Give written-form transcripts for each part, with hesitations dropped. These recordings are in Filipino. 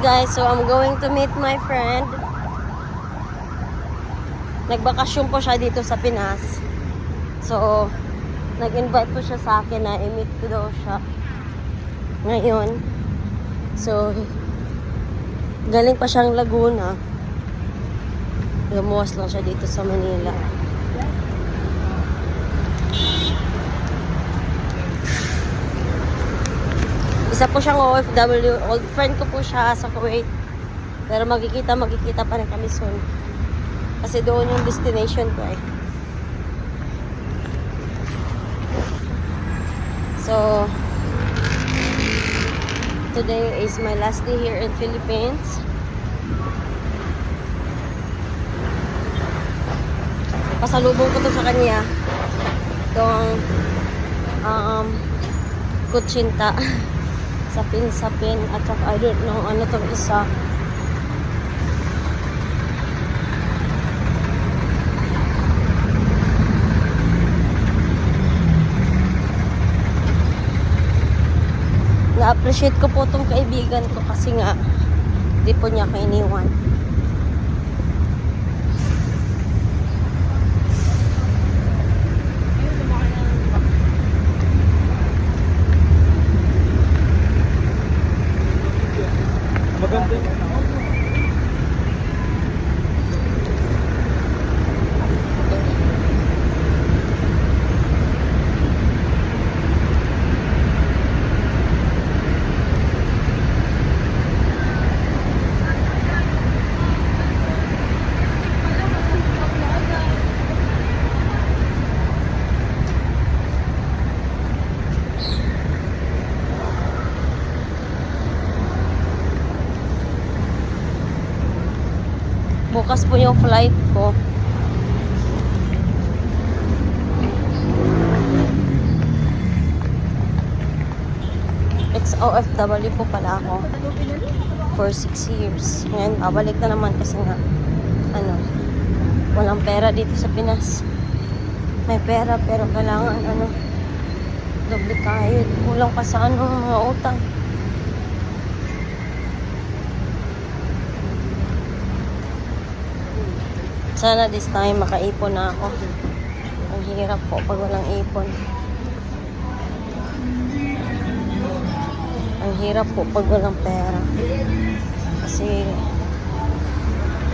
Guys, so I'm going to meet my friend. Nagbakasyon po siya dito sa Pinas. So, nag-invite po siya sa akin na i-meet ko daw siya ngayon. So, galing pa siyang Laguna. Lumuwas lang siya dito sa Manila. Isa po siyang OFW. Old friend ko po siya sa Kuwait. Pero magkikita pa rin kami soon. Kasi doon yung destination ko eh. So, today is my last day here in Philippines. Pasalubong ko to sa kanya. Itong kutsinta. Sapin at saka I don't know ano tong isa. Na-appreciate ko po tong kaibigan ko kasi nga di po niya kainiwan. Maganda yun. Bukas po yung flight ko. Ex-OFW po pala ako for 6 years. Ngayon, babalik na naman kasi nga walang pera dito sa Pinas. May pera pero kailangan doble kahit kulang pa sa mga utang. Sana this time makaipon na ako. Ang hirap po pag walang ipon. Ang hirap po pag walang pera. Kasi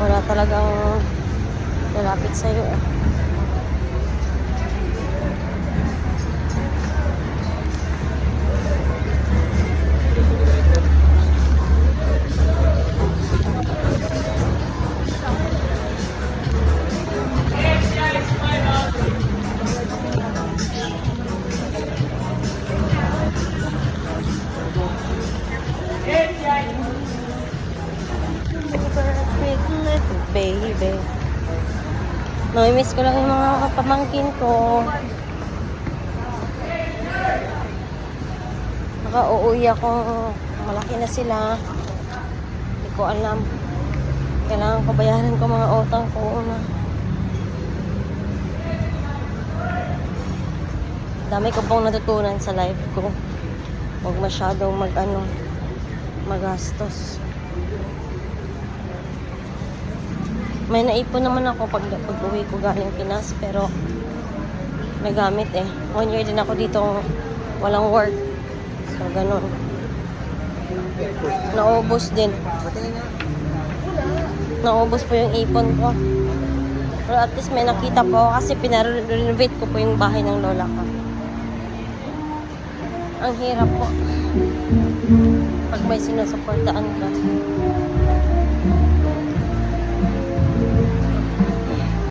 wala talagang lalapit sa'yo eh. Baby. Namimiss ko lang yung mga pamangkin ko. Naka-uuwi ako. Malaki na sila. Hindi ko alam. Kailangan ko bayaran ko mga utang ko una. Dami ko pong natutunan sa life ko. Huwag masyadong magastos. May naipon naman ako pag uwi ko galing Pinas, pero nagamit eh. 1 year din ako dito walang work. So, ganun. Naubos din. Naubos po yung ipon ko. Pero at least may nakita po kasi pinarenovate ko po yung bahay ng lola ko. Ang hirap po pag may sinusuportaan ka.